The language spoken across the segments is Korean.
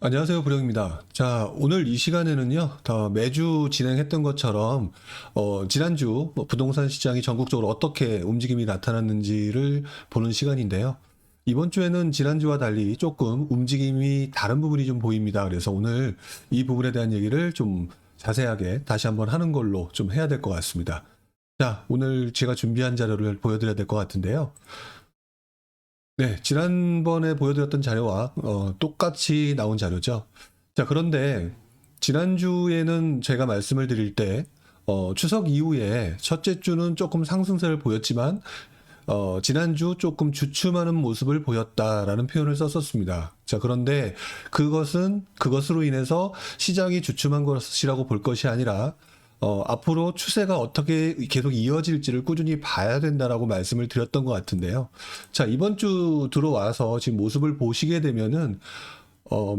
안녕하세요, 부령입니다. 자, 오늘 이 시간에는요, 매주 진행했던 것처럼, 지난주 부동산 시장이 전국적으로 어떻게 움직임이 나타났는지를 보는 시간인데요. 이번 주에는 지난주와 달리 조금 움직임이 다른 부분이 좀 보입니다. 그래서 오늘 이 부분에 대한 얘기를 좀 자세하게 다시 한번 하는 걸로 좀 해야 될 것 같습니다. 자, 오늘 제가 준비한 자료를 보여드려야 될 것 같은데요. 네, 지난번에 보여드렸던 자료와 똑같이 나온 자료죠. 자, 그런데 지난주에는 제가 말씀을 드릴 때 추석 이후에 첫째 주는 조금 상승세를 보였지만 지난주 조금 주춤하는 모습을 보였다라는 표현을 썼었습니다. 자, 그런데 그것으로 인해서 시장이 주춤한 것이라고 볼 것이 아니라 앞으로 추세가 어떻게 계속 이어질지를 꾸준히 봐야 된다라고 말씀을 드렸던 것 같은데요. 자, 이번 주 들어와서 지금 모습을 보시게 되면은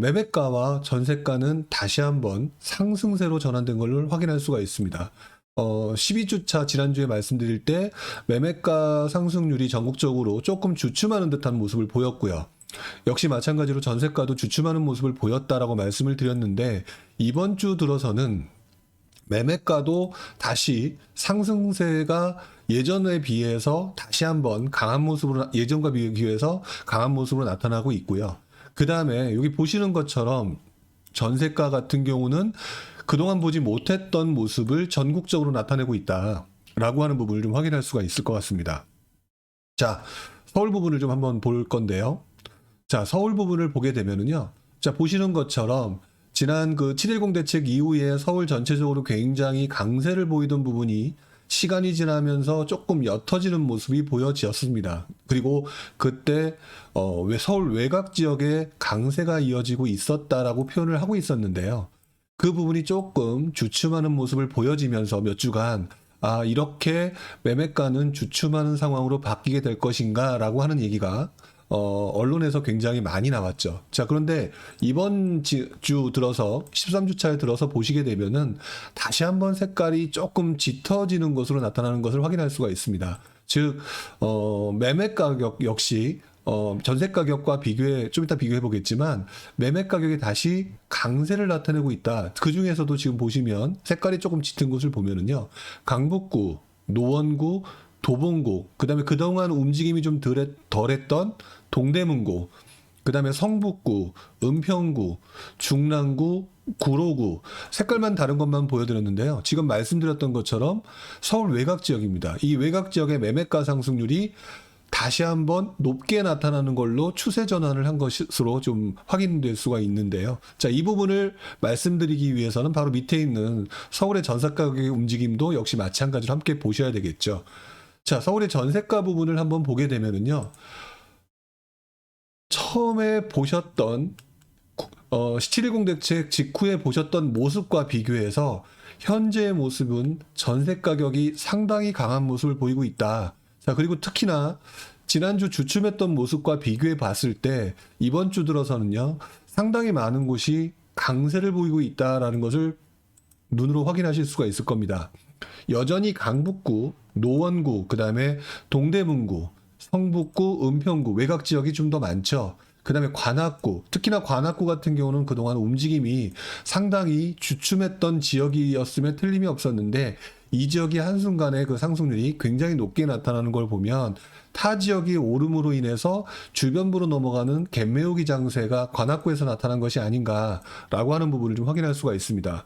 매매가와 전세가는 다시 한번 상승세로 전환된 걸 확인할 수가 있습니다. 12주차 지난주에 말씀드릴 때 매매가 상승률이 전국적으로 조금 주춤하는 듯한 모습을 보였고요. 역시 마찬가지로 전세가도 주춤하는 모습을 보였다라고 말씀을 드렸는데 이번 주 들어서는 매매가도 다시 상승세가 예전에 비해서 다시 한번 강한 모습으로 예전과 비교해서 강한 모습으로 나타나고 있고요. 그 다음에 여기 보시는 것처럼 전세가 같은 경우는 그동안 보지 못했던 모습을 전국적으로 나타내고 있다라고 하는 부분을 좀 확인할 수가 있을 것 같습니다. 자, 서울 부분을 좀 한번 볼 건데요. 자, 서울 부분을 보게 되면은요. 자, 보시는 것처럼 지난 그 7.10 대책 이후에 서울 전체적으로 굉장히 강세를 보이던 부분이 시간이 지나면서 조금 옅어지는 모습이 보여지었습니다. 그리고 그때 서울 외곽 지역에 강세가 이어지고 있었다라고 표현을 하고 있었는데요. 그 부분이 조금 주춤하는 모습을 보여지면서 몇 주간 이렇게 매매가는 주춤하는 상황으로 바뀌게 될 것인가라고 하는 얘기가 언론에서 굉장히 많이 나왔죠. 자, 그런데 이번 주 들어서 13주 차에 들어서 보시게 되면은 다시 한번 색깔이 조금 짙어지는 것으로 나타나는 것을 확인할 수가 있습니다. 즉, 매매 가격 역시 전세 가격과 좀 이따 비교해 보겠지만 매매 가격이 다시 강세를 나타내고 있다. 그 중에서도 지금 보시면 색깔이 조금 짙은 곳을 보면은요. 강북구, 노원구, 도봉구, 그다음에 그동안 움직임이 좀 덜했던 동대문구, 그다음에 성북구, 은평구, 중랑구, 구로구 색깔만 다른 것만 보여드렸는데요. 지금 말씀드렸던 것처럼 서울 외곽 지역입니다. 이 외곽 지역의 매매가 상승률이 다시 한번 높게 나타나는 걸로 추세 전환을 한 것으로 좀 확인될 수가 있는데요. 자, 이 부분을 말씀드리기 위해서는 바로 밑에 있는 서울의 전세 가격의 움직임도 역시 마찬가지로 함께 보셔야 되겠죠. 자, 서울의 전세가 부분을 한번 보게 되면은요. 처음에 보셨던 7.10 대책 직후에 보셨던 모습과 비교해서 현재의 모습은 전세 가격이 상당히 강한 모습을 보이고 있다. 자, 그리고 특히나 지난주 주춤했던 모습과 비교해 봤을 때 이번 주 들어서는요. 상당히 많은 곳이 강세를 보이고 있다라는 것을 눈으로 확인하실 수가 있을 겁니다. 여전히 강북구, 노원구, 그다음에 동대문구, 성북구, 은평구 외곽 지역이 좀 더 많죠. 그다음에 관악구, 특히나 관악구 같은 경우는 그동안 움직임이 상당히 주춤했던 지역이었음에 틀림이 없었는데 이 지역이 한순간에 그 상승률이 굉장히 높게 나타나는 걸 보면 타 지역이 오름으로 인해서 주변부로 넘어가는 갭매우기 장세가 관악구에서 나타난 것이 아닌가라고 하는 부분을 좀 확인할 수가 있습니다.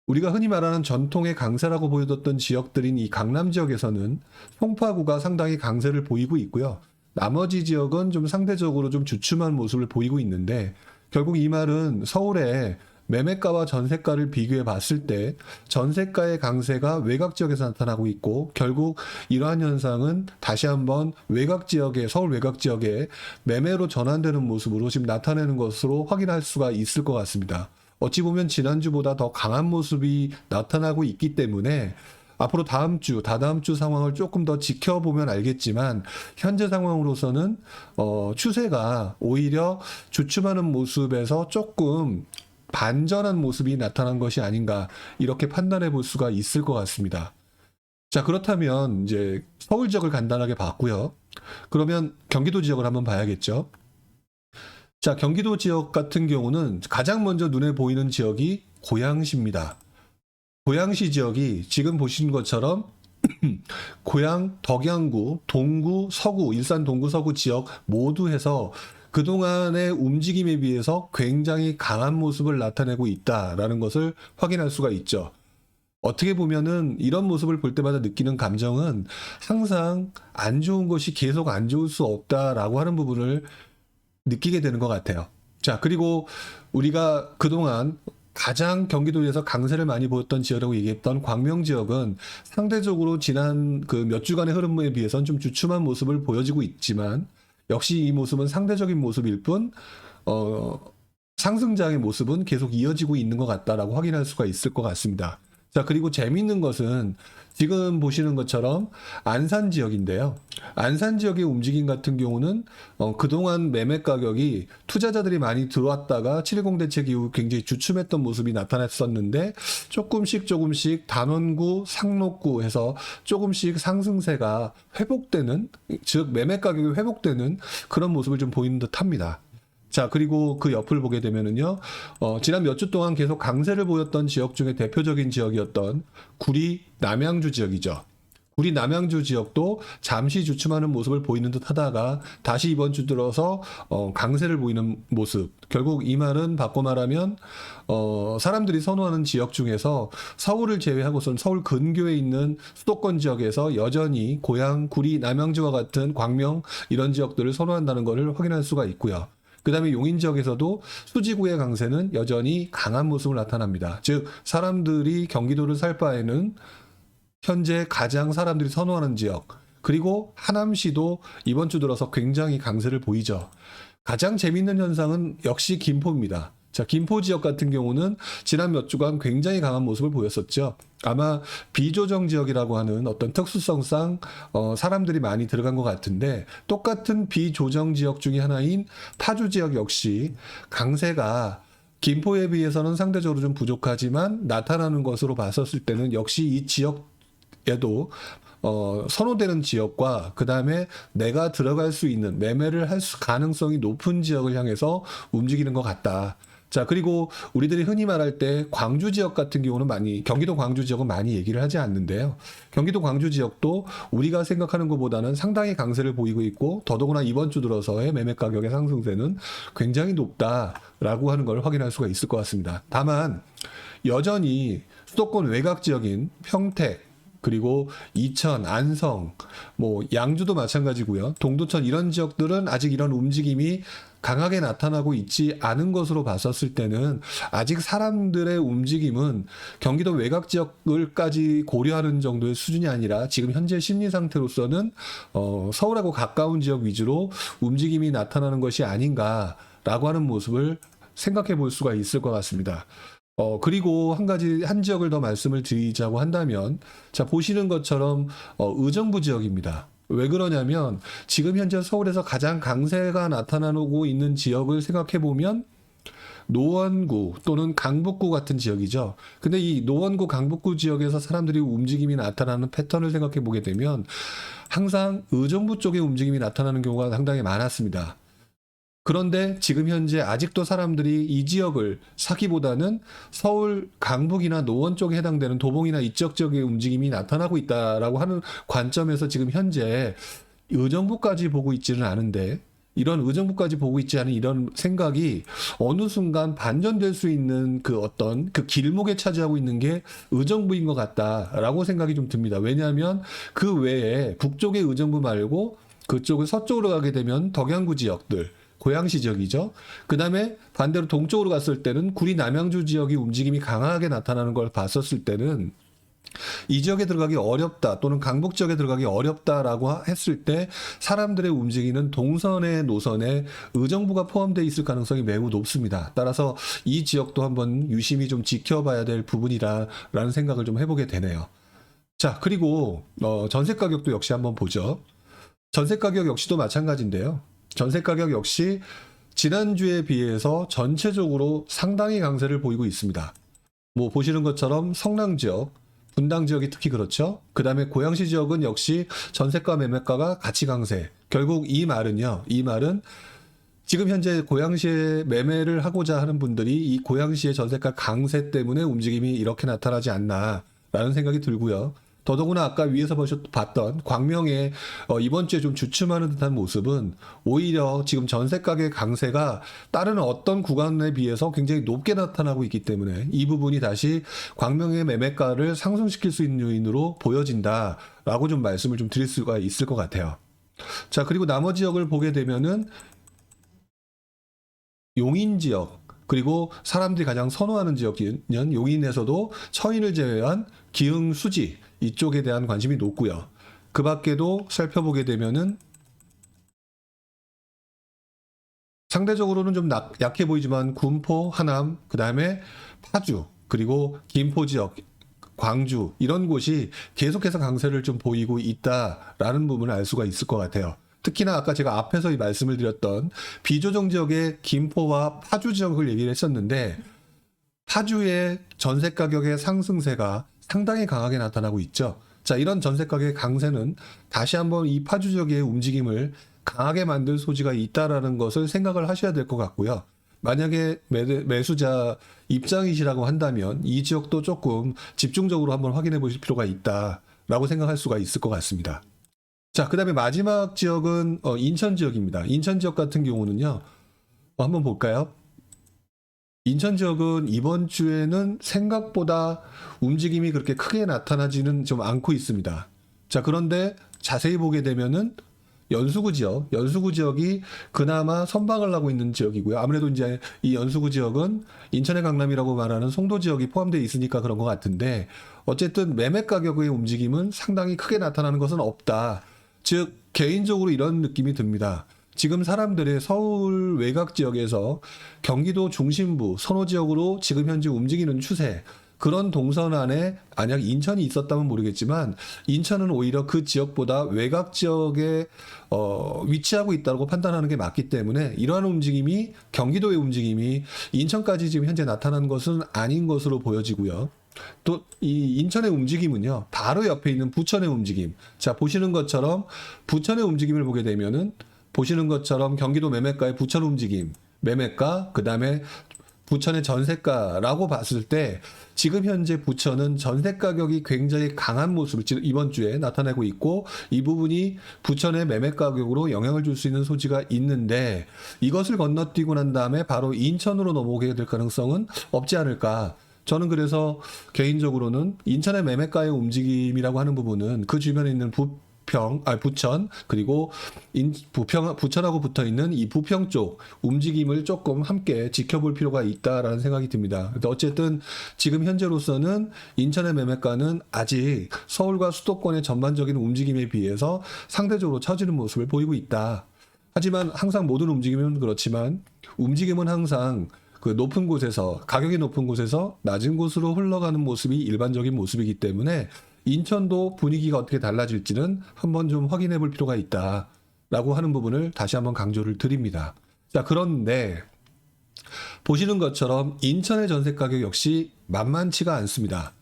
우리가 흔히 말하는 전통의 강세라고 보여줬던 지역들인 이 강남 지역에서는 송파구가 상당히 강세를 보이고 있고요. 나머지 지역은 좀 상대적으로 좀 주춤한 모습을 보이고 있는데 결국 이 말은 서울의 매매가와 전세가를 비교해 봤을 때 전세가의 강세가 외곽 지역에서 나타나고 있고 결국 이러한 현상은 다시 한번 서울 외곽 지역에 매매로 전환되는 모습으로 지금 나타내는 것으로 확인할 수가 있을 것 같습니다. 어찌 보면 지난주보다 더 강한 모습이 나타나고 있기 때문에 앞으로 다음 주, 다다음 주 상황을 조금 더 지켜보면 알겠지만 현재 상황으로서는 추세가 오히려 주춤하는 모습에서 조금 반전한 모습이 나타난 것이 아닌가 이렇게 판단해 볼 수가 있을 것 같습니다. 자, 그렇다면 이제 서울 지역을 간단하게 봤고요. 그러면 경기도 지역을 한번 봐야겠죠. 자, 경기도 지역 같은 경우는 가장 먼저 눈에 보이는 지역이 고양시입니다. 고양시 지역이 지금 보신 것처럼 고양, 덕양구, 동구, 서구, 일산 동구, 서구 지역 모두 해서 그동안의 움직임에 비해서 굉장히 강한 모습을 나타내고 있다라는 것을 확인할 수가 있죠. 어떻게 보면은 이런 모습을 볼 때마다 느끼는 감정은 항상 안 좋은 것이 계속 안 좋을 수 없다라고 하는 부분을 느끼게 되는 것 같아요. 자, 그리고 우리가 그동안 가장 경기도에서 강세를 많이 보였던 지역이라고 얘기했던 광명 지역은 상대적으로 지난 그 몇 주간의 흐름에 비해서는 좀 주춤한 모습을 보여지고 있지만 역시 이 모습은 상대적인 모습일 뿐, 상승장의 모습은 계속 이어지고 있는 것 같다라고 확인할 수가 있을 것 같습니다. 자, 그리고 재미있는 것은 지금 보시는 것처럼 안산 지역인데요. 안산 지역의 움직임 같은 경우는 그동안 매매 가격이 투자자들이 많이 들어왔다가 7.10 대책 이후 굉장히 주춤했던 모습이 나타났었는데 조금씩 단원구, 상록구 해서 조금씩 상승세가 회복되는, 즉 매매 가격이 회복되는 그런 모습을 좀 보이는 듯합니다. 자, 그리고 그 옆을 보게 되면은요, 지난 몇 주 동안 계속 강세를 보였던 지역 중에 대표적인 지역이었던 구리 남양주 지역이죠. 구리 남양주 지역도 잠시 주춤하는 모습을 보이는 듯 하다가 다시 이번 주 들어서 강세를 보이는 모습. 결국 이 말은 바꿔 말하면 사람들이 선호하는 지역 중에서 서울을 제외하고선 서울 근교에 있는 수도권 지역에서 여전히 고양, 구리, 남양주와 같은 광명 이런 지역들을 선호한다는 것을 확인할 수가 있고요. 그 다음에 용인 지역에서도 수지구의 강세는 여전히 강한 모습을 나타납니다. 즉 사람들이 경기도를 살 바에는 현재 가장 사람들이 선호하는 지역, 그리고 하남시도 이번 주 들어서 굉장히 강세를 보이죠. 가장 재미있는 현상은 역시 김포입니다. 자, 김포 지역 같은 경우는 지난 몇 주간 굉장히 강한 모습을 보였었죠. 아마 비조정 지역이라고 하는 어떤 특수성상 사람들이 많이 들어간 것 같은데, 똑같은 비조정 지역 중에 하나인 파주 지역 역시 강세가 김포에 비해서는 상대적으로 좀 부족하지만 나타나는 것으로 봤었을 때는 역시 이 지역에도 선호되는 지역과 그 다음에 내가 들어갈 수 있는 매매를 할 가능성이 높은 지역을 향해서 움직이는 것 같다. 자, 그리고 우리들이 흔히 말할 때 광주 지역 같은 경우는 경기도 광주 지역은 많이 얘기를 하지 않는데요. 경기도 광주 지역도 우리가 생각하는 것보다는 상당히 강세를 보이고 있고, 더더구나 이번 주 들어서의 매매 가격의 상승세는 굉장히 높다라고 하는 걸 확인할 수가 있을 것 같습니다. 다만 여전히 수도권 외곽 지역인 평택, 그리고 이천, 안성, 양주도 마찬가지고요. 동두천 이런 지역들은 아직 이런 움직임이 강하게 나타나고 있지 않은 것으로 봤었을 때는 아직 사람들의 움직임은 경기도 외곽 지역을까지 고려하는 정도의 수준이 아니라 지금 현재 심리 상태로서는 서울하고 가까운 지역 위주로 움직임이 나타나는 것이 아닌가라고 하는 모습을 생각해 볼 수가 있을 것 같습니다. 그리고 한 지역을 더 말씀을 드리자고 한다면, 자, 보시는 것처럼, 의정부 지역입니다. 왜 그러냐면, 지금 현재 서울에서 가장 강세가 나타나고 있는 지역을 생각해 보면, 노원구 또는 강북구 같은 지역이죠. 근데 이 노원구, 강북구 지역에서 사람들이 움직임이 나타나는 패턴을 생각해 보게 되면, 항상 의정부 쪽의 움직임이 나타나는 경우가 상당히 많았습니다. 그런데 지금 현재 아직도 사람들이 이 지역을 사기보다는 서울 강북이나 노원 쪽에 해당되는 도봉이나 이쪽 지역의 움직임이 나타나고 있다라고 하는 관점에서 지금 현재 의정부까지 보고 있지는 않은데, 이런 의정부까지 보고 있지 않은 이런 생각이 어느 순간 반전될 수 있는 그 어떤 그 길목에 차지하고 있는 게 의정부인 것 같다라고 생각이 좀 듭니다. 왜냐하면 그 외에 북쪽의 의정부 말고 그쪽을 서쪽으로 가게 되면 덕양구 지역들, 고양시 지역이죠. 그 다음에 반대로 동쪽으로 갔을 때는 구리 남양주 지역이 움직임이 강하게 나타나는 걸 봤었을 때는 이 지역에 들어가기 어렵다 또는 강북 지역에 들어가기 어렵다라고 했을 때 사람들의 움직이는 동선의 노선에 의정부가 포함되어 있을 가능성이 매우 높습니다. 따라서 이 지역도 한번 유심히 좀 지켜봐야 될 부분이라는 생각을 좀 해보게 되네요. 자, 그리고 전세 가격도 역시 한번 보죠. 전세 가격 역시도 마찬가지인데요. 전세 가격 역시 지난주에 비해서 전체적으로 상당히 강세를 보이고 있습니다. 보시는 것처럼 성남 지역, 분당 지역이 특히 그렇죠. 그 다음에 고양시 지역은 역시 전세가 매매가가 같이 강세. 결국 이 말은 지금 현재 고양시에 매매를 하고자 하는 분들이 이 고양시의 전세가 강세 때문에 움직임이 이렇게 나타나지 않나라는 생각이 들고요. 더더구나 아까 위에서 봤던 광명의 이번 주에 좀 주춤하는 듯한 모습은 오히려 지금 전세 가격 강세가 다른 어떤 구간에 비해서 굉장히 높게 나타나고 있기 때문에 이 부분이 다시 광명의 매매가를 상승시킬 수 있는 요인으로 보여진다라고 좀 말씀을 좀 드릴 수가 있을 것 같아요. 자, 그리고 나머지 지역을 보게 되면은 용인 지역, 그리고 사람들이 가장 선호하는 지역인 용인에서도 처인을 제외한 기흥, 수지 이쪽에 대한 관심이 높고요. 그 밖에도 살펴보게 되면은 상대적으로는 좀 약해 보이지만 군포, 하남, 그 다음에 파주, 그리고 김포 지역, 광주 이런 곳이 계속해서 강세를 좀 보이고 있다라는 부분을 알 수가 있을 것 같아요. 특히나 아까 제가 앞에서 이 말씀을 드렸던 비조정 지역의 김포와 파주 지역을 얘기를 했었는데 파주의 전세 가격의 상승세가 상당히 강하게 나타나고 있죠. 자, 이런 전세 가격의 강세는 다시 한번 이 파주 지역의 움직임을 강하게 만들 소지가 있다라는 것을 생각을 하셔야 될 것 같고요. 만약에 매수자 입장이시라고 한다면 이 지역도 조금 집중적으로 한번 확인해 보실 필요가 있다라고 생각할 수가 있을 것 같습니다. 자, 그 다음에 마지막 지역은 인천 지역입니다. 인천 지역 같은 경우는요. 한번 볼까요? 인천 지역은 이번 주에는 생각보다 움직임이 그렇게 크게 나타나지는 좀 않고 있습니다. 자, 그런데 자세히 보게 되면은 연수구 지역이 그나마 선방을 하고 있는 지역이고요. 아무래도 이제 이 연수구 지역은 인천의 강남이라고 말하는 송도 지역이 포함되어 있으니까 그런 것 같은데 어쨌든 매매 가격의 움직임은 상당히 크게 나타나는 것은 없다. 즉 개인적으로 이런 느낌이 듭니다. 지금 사람들의 서울 외곽 지역에서 경기도 중심부 선호 지역으로 지금 현재 움직이는 추세, 그런 동선 안에 만약 인천이 있었다면 모르겠지만 인천은 오히려 그 지역보다 외곽 지역에 위치하고 있다고 판단하는 게 맞기 때문에 이러한 움직임이 경기도의 움직임이 인천까지 지금 현재 나타난 것은 아닌 것으로 보여지고요. 또 이 인천의 움직임은요, 바로 옆에 있는 부천의 움직임. 자, 보시는 것처럼 부천의 움직임을 보게 되면은 보시는 것처럼 경기도 매매가의 부천 움직임, 매매가, 그 다음에 부천의 전세가라고 봤을 때 지금 현재 부천은 전세 가격이 굉장히 강한 모습을 이번 주에 나타내고 있고 이 부분이 부천의 매매 가격으로 영향을 줄 수 있는 소지가 있는데 이것을 건너뛰고 난 다음에 바로 인천으로 넘어오게 될 가능성은 없지 않을까. 저는 그래서 개인적으로는 인천의 매매가의 움직임이라고 하는 부분은 그 주변에 있는 부천, 그리고 부천하고 붙어 있는 이 부평 쪽 움직임을 조금 함께 지켜볼 필요가 있다라는 생각이 듭니다. 어쨌든 지금 현재로서는 인천의 매매가는 아직 서울과 수도권의 전반적인 움직임에 비해서 상대적으로 처지는 모습을 보이고 있다. 하지만 항상 모든 움직임은 그렇지만 움직임은 항상 그 높은 곳에서 가격이 높은 곳에서 낮은 곳으로 흘러가는 모습이 일반적인 모습이기 때문에 인천도 분위기가 어떻게 달라질지는 한번 좀 확인해 볼 필요가 있다라고 하는 부분을 다시 한번 강조를 드립니다. 자, 그런데 보시는 것처럼 인천의 전세 가격 역시 만만치가 않습니다.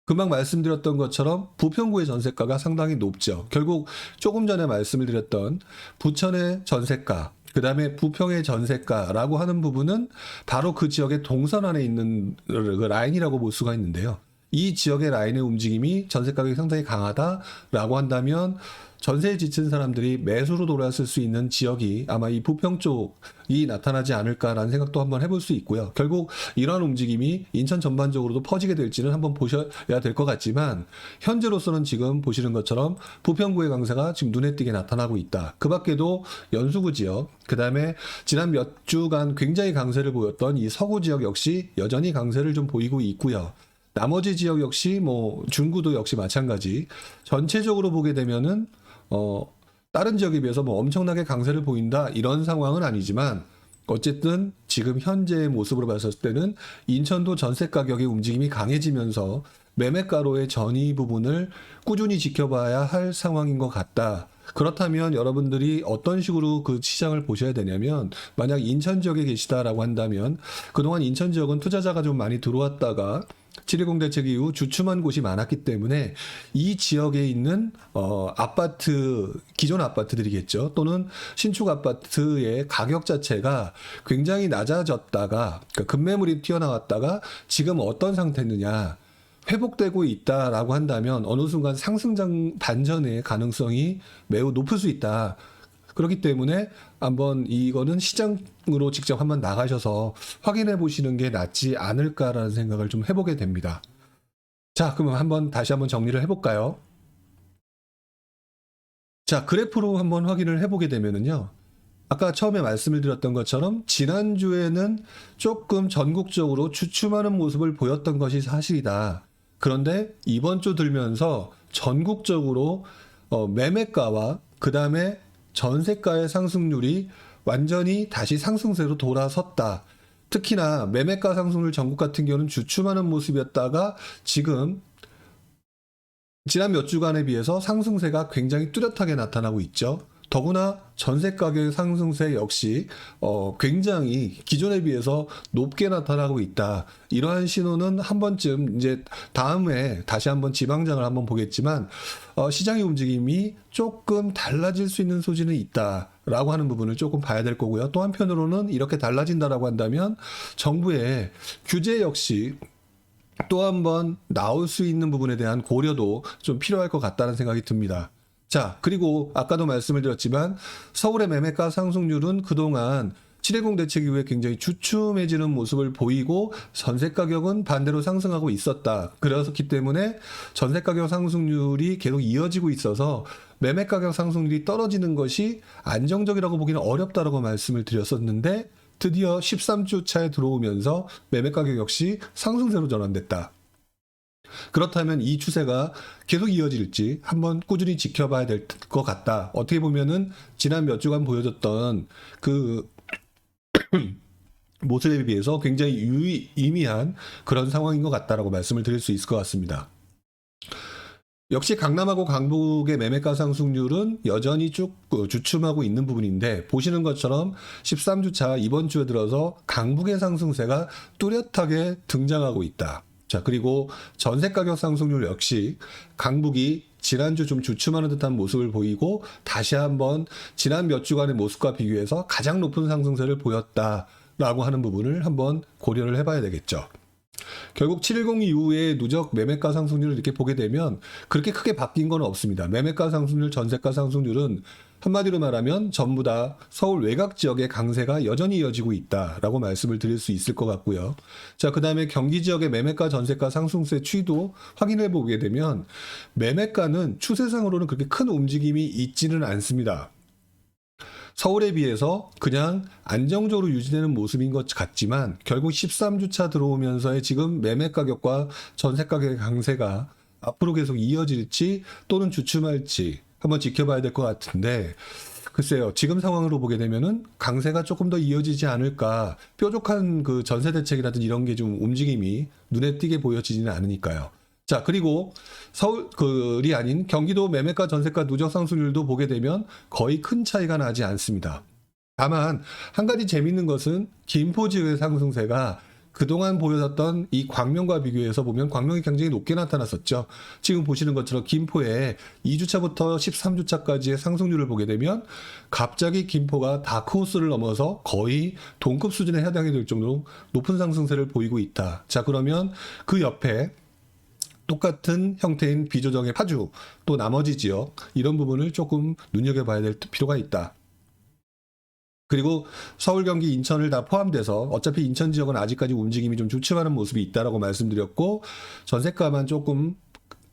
금방 말씀드렸던 것처럼 부평구의 전세가가 상당히 높죠. 결국 조금 전에 말씀을 드렸던 부천의 전세가, 그 다음에 부평의 전세가라고 하는 부분은 바로 그 지역의 동선 안에 있는 그 라인이라고 볼 수가 있는데요. 이 지역의 라인의 움직임이 전세 가격이 상당히 강하다라고 한다면 전세에 지친 사람들이 매수로 돌아설 수 있는 지역이 아마 이 부평 쪽이 나타나지 않을까라는 생각도 한번 해볼 수 있고요. 결국 이러한 움직임이 인천 전반적으로도 퍼지게 될지는 한번 보셔야 될 것 같지만 현재로서는 지금 보시는 것처럼 부평구의 강세가 지금 눈에 띄게 나타나고 있다. 그 밖에도 연수구 지역, 그 다음에 지난 몇 주간 굉장히 강세를 보였던 이 서구 지역 역시 여전히 강세를 좀 보이고 있고요. 나머지 지역 역시 중구도 역시 마찬가지. 전체적으로 보게 되면은 다른 지역에 비해서 엄청나게 강세를 보인다 이런 상황은 아니지만 어쨌든 지금 현재의 모습으로 봤을 때는 인천도 전세 가격의 움직임이 강해지면서 매매가로의 전이 부분을 꾸준히 지켜봐야 할 상황인 것 같다. 그렇다면 여러분들이 어떤 식으로 그 시장을 보셔야 되냐면 만약 인천 지역에 계시다라고 한다면 그동안 인천 지역은 투자자가 좀 많이 들어왔다가 7.10 대책 이후 주춤한 곳이 많았기 때문에 이 지역에 있는 아파트, 기존 아파트들이겠죠. 또는 신축 아파트의 가격 자체가 굉장히 낮아졌다가 그러니까 급매물이 튀어나왔다가 지금 어떤 상태느냐 회복되고 있다라고 한다면 어느 순간 상승장 반전의 가능성이 매우 높을 수 있다. 그렇기 때문에 한번 이거는 시장으로 직접 한번 나가셔서 확인해 보시는 게 낫지 않을까라는 생각을 좀 해보게 됩니다. 자, 그러면 다시 한번 정리를 해볼까요? 자, 그래프로 한번 확인을 해보게 되면은요. 아까 처음에 말씀을 드렸던 것처럼 지난주에는 조금 전국적으로 주춤하는 모습을 보였던 것이 사실이다. 그런데 이번 주 들면서 전국적으로 매매가와 그 다음에 전세가의 상승률이 완전히 다시 상승세로 돌아섰다. 특히나 매매가 상승률 전국 같은 경우는 주춤하는 모습이었다가 지금 지난 몇 주간에 비해서 상승세가 굉장히 뚜렷하게 나타나고 있죠. 더구나 전세 가격 상승세 역시 굉장히 기존에 비해서 높게 나타나고 있다. 이러한 신호는 한 번쯤 이제 다음에 다시 한번 지방장을 한번 보겠지만 시장의 움직임이 조금 달라질 수 있는 소지는 있다라고 하는 부분을 조금 봐야 될 거고요. 또 한편으로는 이렇게 달라진다라고 한다면 정부의 규제 역시 또 한번 나올 수 있는 부분에 대한 고려도 좀 필요할 것 같다는 생각이 듭니다. 자, 그리고 아까도 말씀을 드렸지만 서울의 매매가 상승률은 그동안 7.10 대책 이후에 굉장히 주춤해지는 모습을 보이고 전세 가격은 반대로 상승하고 있었다. 그렇기 때문에 전세 가격 상승률이 계속 이어지고 있어서 매매 가격 상승률이 떨어지는 것이 안정적이라고 보기는 어렵다라고 말씀을 드렸었는데 드디어 13주 차에 들어오면서 매매 가격 역시 상승세로 전환됐다. 그렇다면 이 추세가 계속 이어질지 한번 꾸준히 지켜봐야 될 것 같다. 어떻게 보면은 지난 몇 주간 보여줬던 그 모습에 비해서 굉장히 유의미한 그런 상황인 것 같다라고 말씀을 드릴 수 있을 것 같습니다. 역시 강남하고 강북의 매매가 상승률은 여전히 쭉 주춤하고 있는 부분인데 보시는 것처럼 13주차 이번 주에 들어서 강북의 상승세가 뚜렷하게 등장하고 있다. 자, 그리고 전세 가격 상승률 역시 강북이 지난주 좀 주춤하는 듯한 모습을 보이고 다시 한번 지난 몇 주간의 모습과 비교해서 가장 높은 상승세를 보였다라고 하는 부분을 한번 고려를 해봐야 되겠죠. 결국 7.10 이후에 누적 매매가 상승률을 이렇게 보게 되면 그렇게 크게 바뀐 건 없습니다. 매매가 상승률, 전세가 상승률은 한마디로 말하면 전부 다 서울 외곽 지역의 강세가 여전히 이어지고 있다라고 말씀을 드릴 수 있을 것 같고요. 자, 그 다음에 경기 지역의 매매가, 전세가 상승세 추이도 확인해 보게 되면 매매가는 추세상으로는 그렇게 큰 움직임이 있지는 않습니다. 서울에 비해서 그냥 안정적으로 유지되는 모습인 것 같지만 결국 13주차 들어오면서의 지금 매매 가격과 전세 가격의 강세가 앞으로 계속 이어질지 또는 주춤할지 한번 지켜봐야 될 것 같은데 글쎄요. 지금 상황으로 보게 되면은 강세가 조금 더 이어지지 않을까. 뾰족한 그 전세 대책이라든지 이런 게 좀 움직임이 눈에 띄게 보여지지는 않으니까요. 자, 그리고 서울이 아닌 경기도 매매가, 전세가 누적 상승률도 보게 되면 거의 큰 차이가 나지 않습니다. 다만 한 가지 재밌는 것은 김포 지역의 상승세가 그동안 보여졌던 이 광명과 비교해서 보면 광명이 굉장히 높게 나타났었죠. 지금 보시는 것처럼 김포에 2주차부터 13주차까지의 상승률을 보게 되면 갑자기 김포가 다크호스를 넘어서 거의 동급 수준에 해당이 될 정도로 높은 상승세를 보이고 있다. 자, 그러면 그 옆에 똑같은 형태인 비조정의 파주, 또 나머지 지역 이런 부분을 조금 눈여겨봐야 될 필요가 있다. 그리고 서울, 경기, 인천을 다 포함돼서 어차피 인천 지역은 아직까지 움직임이 좀 주춤하는 모습이 있다라고 말씀드렸고 전세가만 조금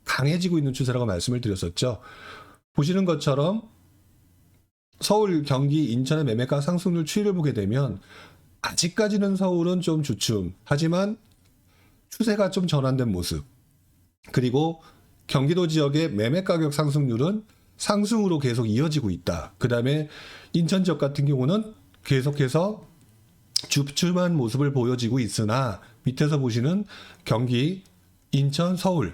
강해지고 있는 추세라고 말씀을 드렸었죠. 보시는 것처럼 서울, 경기, 인천의 매매가 상승률 추이를 보게 되면 아직까지는 서울은 좀 주춤, 하지만 추세가 좀 전환된 모습. 그리고 경기도 지역의 매매 가격 상승률은 상승으로 계속 이어지고 있다. 그 다음에 인천 지역 같은 경우는 계속해서 주춤한 모습을 보여지고 있으나 밑에서 보시는 경기, 인천, 서울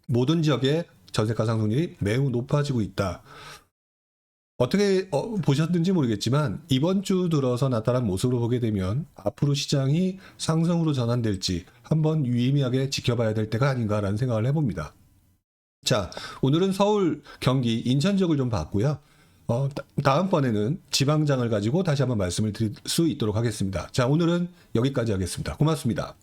모든 지역의 전세가 상승률이 매우 높아지고 있다. 어떻게 보셨는지 모르겠지만 이번 주 들어서 나타난 모습으로 보게 되면 앞으로 시장이 상승으로 전환될지 한번 유의미하게 지켜봐야 될 때가 아닌가라는 생각을 해봅니다. 자, 오늘은 서울, 경기, 인천 지역을 좀 봤고요. 다음번에는 지방장을 가지고 다시 한번 말씀을 드릴 수 있도록 하겠습니다. 자, 오늘은 여기까지 하겠습니다. 고맙습니다.